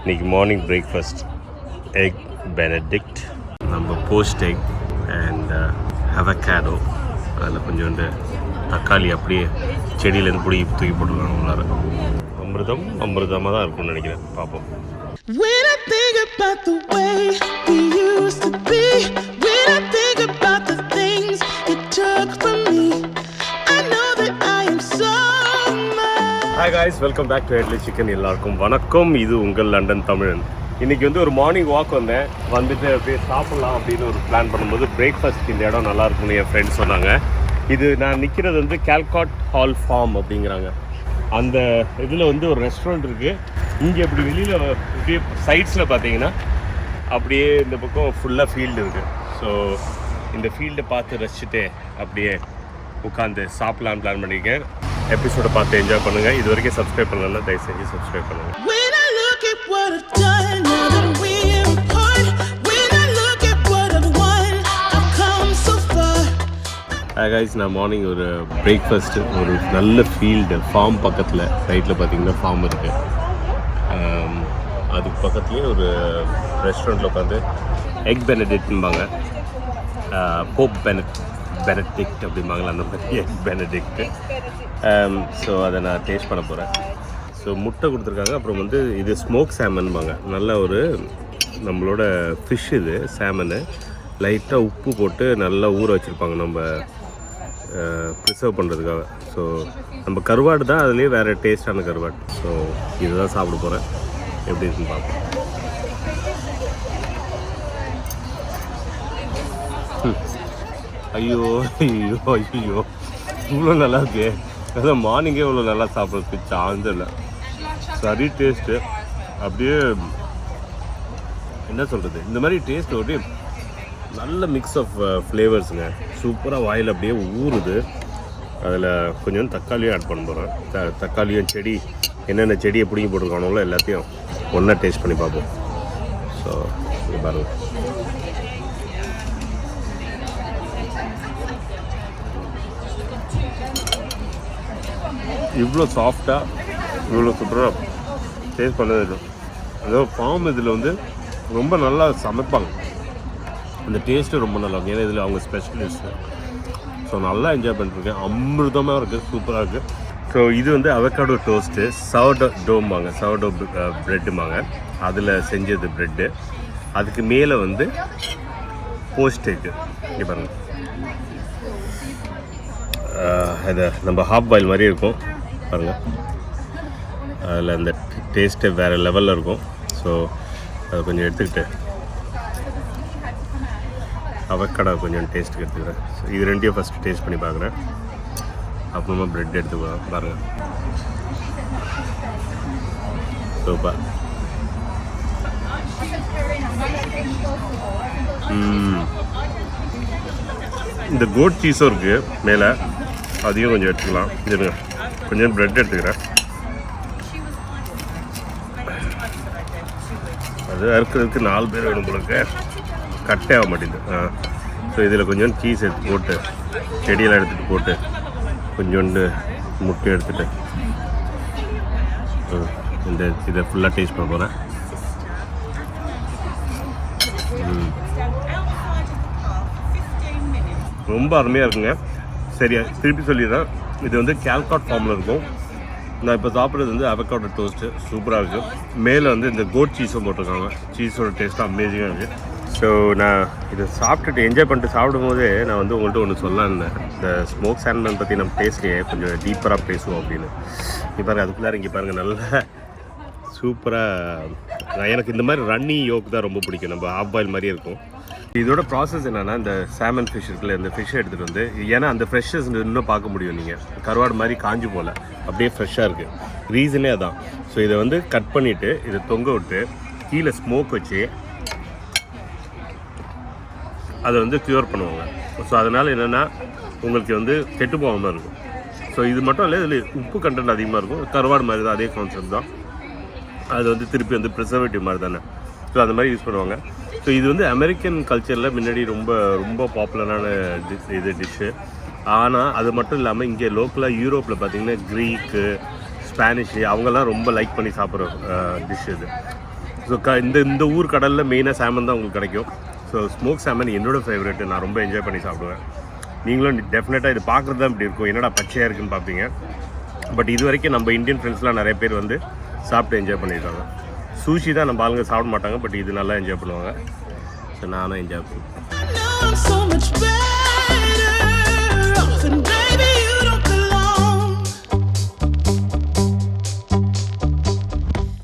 இன்னைக்கு morning breakfast egg Benedict, நம்ம post egg and avocado, அதில் கொஞ்சோண்டு தக்காளி அப்படியே செடியிலேருந்து பிடி தூக்கி போட்டுருக்காங்க. உள்ளார அமிர்தமாக தான் இருக்கும்னு நினைக்கிறேன். பார்ப்போம். When I think about the way we used to be, when I think about the things you took from me, I know that I am so mad. Hi guys, welcome back to Headless Chicken. எல்லாருக்கும் வணக்கம். இது உங்கள் London தமிழன். இன்றைக்கி வந்து ஒரு morning walk வந்துட்டு அப்படியே சாப்பிட்லாம் அப்படின்னு ஒரு பிளான் பண்ணும்போது பிரேக்ஃபாஸ்ட் இந்த இடம் நல்லாயிருக்கும்னு என் ஃப்ரெண்ட்ஸ் சொன்னாங்க. இது நான் நிற்கிறது வந்து கேல்காட் ஹால் ஃபார்ம் அப்படிங்கிறாங்க. அந்த இதில் வந்து ஒரு ரெஸ்டாரண்ட் இருக்குது. இங்கே இப்படி வெளியில் இப்படியே சைட்ஸில் பார்த்தீங்கன்னா அப்படியே இந்த பக்கம் ஃபுல்லாக ஃபீல்டு இருக்குது. ஸோ இந்த ஃபீல்டை பார்த்து ரசிச்சுட்டு அப்படியே உட்காந்து சாப்பிட்லான்னு பிளான் பண்ணியிருக்கேன். எபிசோடை பார்த்து என்ஜாய் பண்ணுங்கள். இது வரைக்கும் சப்ஸ்கிரைப் பண்ணலன்னா தயவு செஞ்சு சப்ஸ்கிரைப் பண்ணுங்கள். கைஸ், நான் மார்னிங் ஒரு பிரேக்ஃபாஸ்ட்டு ஒரு நல்ல ஃபீல்டு ஃபார்ம் பக்கத்தில் ரைட்டில் பார்த்தீங்கன்னா ஃபார்ம் இருக்குது. அதுக்கு பக்கத்துலேயே ஒரு ரெஸ்டாரண்ட்டில் உட்காந்து எக் பெனடிக்ட்பாங்க, போப் பெனடிக்ட் அப்படிம்பாங்களா, அந்த மாதிரி எக் பெனடிக்ட்டு. ஸோ அதை நான் டேஸ்ட் பண்ண போகிறேன். ஸோ முட்டை கொடுத்துருக்காங்க. அப்புறம் வந்து இது ஸ்மோக் சாமன்பாங்க, நல்ல ஒரு நம்மளோட ஃபிஷ். இது சாமனு லைட்டாக உப்பு போட்டு நல்லா ஊற வச்சுருப்பாங்க நம்ம ப்ரிசர்வ் பண்ணுறதுக்காக. ஸோ நம்ம கருவாடு தான், அதுலேயே வேறு டேஸ்டான கருவாடு. ஸோ இதுதான் சாப்பிட போகிறேன். எப்படி இருக்குன்னு பார்ப்போம். ஐயோ ஐயோ ஐயோ, இவ்வளோ நல்லா இருக்கு. அதான் மார்னிங்கே இவ்வளோ நல்லா சாப்பிட்றதுக்கு சான்ஸ் இல்லை. சரி டேஸ்ட்டு. அப்படியே என்ன சொல்கிறது, இந்த மாதிரி டேஸ்ட் அப்படியே நல்ல மிக்ஸ் ஆஃப் ஃப்ளேவர்ஸுங்க. சூப்பராக வாயில் அப்படியே ஊறுது. அதில் கொஞ்சம் தக்காளியும் ஆட் பண்ண போகிறேன். தக்காளியும் செடி என்னென்ன செடியை பிடிங்கி போட்டிருக்கானோங்களோ எல்லாத்தையும் ஒன்றா டேஸ்ட் பண்ணி பார்ப்போம். ஸோ இது பாருங்கள். இவ்வளோ சாஃப்டாக இவ்வளோ சூப்பராக டேஸ்ட் பண்ணது இல்லை. அதாவது ஃபார்ம் இதில் வந்து ரொம்ப நல்லா சமைப்பாங்க. அந்த டேஸ்ட்டு ரொம்ப நல்லா இருக்கும். ஏன்னா இதில் அவங்க ஸ்பெஷலிஸ்ட்டு. ஸோ நல்லா என்ஜாய் பண்ணிட்டுருக்கேன். அமிர்தமாக இருக்குது, சூப்பராக இருக்குது. ஸோ இது வந்து அவகாடோ டோஸ்ட்டு, சவர்டோம்பாங்க, சவர்டோ ப்ரெட்டுமாங்க, அதில் செஞ்சது ப்ரெட்டு. அதுக்கு மேலே வந்து போஸ்ட் எக்கு. இங்கே பாருங்கள், அது நம்ம ஹாஃப் பாயில் மாதிரி இருக்கும் பாருங்கள். அதில் அந்த டேஸ்ட்டு வேறு லெவலில் இருக்கும். ஸோ அதை கொஞ்சம் எடுத்துக்கிட்டு அவக்காடோ கொஞ்சம் டேஸ்ட்டுக்கு எடுத்துக்கிறேன். ஸோ இது ரெண்டையும் ஃபஸ்ட்டு டேஸ்ட் பண்ணி பார்க்குறேன். அப்புறமா ப்ரெட் எடுத்துக்கலாம் பாருங்கள். சூப்பர். இந்த கோட் சீஸும் இருக்குது மேலே, அதையும் கொஞ்சம் எடுத்துக்கலாம். இருங்க, கொஞ்சம் ப்ரெட் எடுத்துக்கிறேன். அது அறுக்கிறதுக்கு 4 பேர் வேணும் உங்களுக்கு, கட்டே ஆக மாட்டேங்குது. ஸோ இதில் கொஞ்சம் சீஸ் எடுத்து போட்டு, செடியெல்லாம் எடுத்துகிட்டு போட்டு, கொஞ்சோண்டு முட்டை எடுத்துகிட்டு இதை ஃபுல்லாக டேஸ்ட் பண்ண போகிறேன். ரொம்ப அருமையாக இருக்குங்க. சரியா திருப்பி சொல்லிடுறேன். இது வந்து கேல்காட் ஃபார்மில் இருக்கும். நான் இப்போ சாப்பிட்றது வந்து அவகாடோ டோஸ்ட்டு சூப்பராக இருக்குது. மேலே வந்து இந்த கோட் சீஸும் போட்டிருக்காங்க. சீஸோட டேஸ்ட்டும் அமேசிங்காக இருக்குது. ஸோ நான் இதை சாப்பிட்டுட்டு என்ஜாய் பண்ணிட்டு சாப்பிடும்போதே நான் வந்து உங்கள்கிட்ட ஒன்று சொல்லலான்னு, இந்த ஸ்மோக் சால்மன் பற்றி நம்ம பேசலையே, கொஞ்சம் டீப்பராக பேசுவோம் அப்படின்னு. இங்கே பாருங்கள், அதுக்குள்ளார இங்கே பாருங்கள், நல்லா சூப்பராக. எனக்கு இந்த மாதிரி ரன்னி யோக் தான் ரொம்ப பிடிக்கும். நம்ம ஹாஃப் பாயில் மாதிரியே இருக்கும். இதோட ப்ராசஸ் என்னென்னா, இந்த சாமன் ஃபிஷ் இருக்குல்ல, இந்த ஃபிஷ்ஷை எடுத்துகிட்டு வந்து, ஏன்னா அந்த ஃப்ரெஷ்ஷஸ் இன்னும் பார்க்க முடியும். நீங்கள் கருவாடு மாதிரி காஞ்சி போல் அப்படியே ஃப்ரெஷ்ஷாக இருக்குது. ரீசனே அதான். ஸோ இதை வந்து கட் பண்ணிவிட்டு இதை தொங்க விட்டு கீழே ஸ்மோக் வச்சு அதை வந்து க்யூர் பண்ணுவாங்க. ஸோ அதனால் என்னென்னா உங்களுக்கு வந்து கெட்டு போகாமல் இருக்கும். ஸோ இது மட்டும் இல்லை, இதில் உப்பு கண்டென்ட் அதிகமாக இருக்கும். கருவாடு மாதிரி தான், அதே கான்செப்ட் தான். அது வந்து திருப்பி வந்து ப்ரிசர்வேட்டிவ் மாதிரி தானே. ஸோ அந்த மாதிரி யூஸ் பண்ணுவாங்க. ஸோ இது வந்து அமெரிக்கன் கல்ச்சரில் முன்னாடி ரொம்ப ரொம்ப பாப்புலரான டிஷ்ஷு. ஆனால் அது மட்டும் இல்லாமல் இங்கே லோக்கலாக யூரோப்பில் பார்த்திங்கன்னா க்ரீக்கு, ஸ்பானிஷு அவங்கெல்லாம் ரொம்ப லைக் பண்ணி சாப்பிட்ற டிஷ் இது. ஸோ இந்த ஊர் கடலில் மெயினாக சாமன் தான் உங்களுக்கு கிடைக்கும். ஸோ ஸ்மோக் சாமன் என்னோடய ஃபேவரெட்டு, நான் ரொம்ப என்ஜாய் பண்ணி சாப்பிடுவேன். நீங்களும் டெஃபினட்டாக இது பார்க்குறது தான் இப்படி இருக்கும், என்னடா பச்சையாக இருக்குன்னு பார்ப்பீங்க. பட் இது வரைக்கும் நம்ம இந்தியன் ஃப்ரெண்ட்ஸ்லாம் நிறைய பேர் வந்து சாப்பிட்டு என்ஜாய் பண்ணியிருக்காங்க. சூஷி தான் நம்ம ஆளுங்க சாப்பிட மாட்டாங்க, பட் இது நல்லா என்ஜாய் பண்ணுவாங்க. ஸோ நானும் என்ஜாய் பண்ணுவேன்.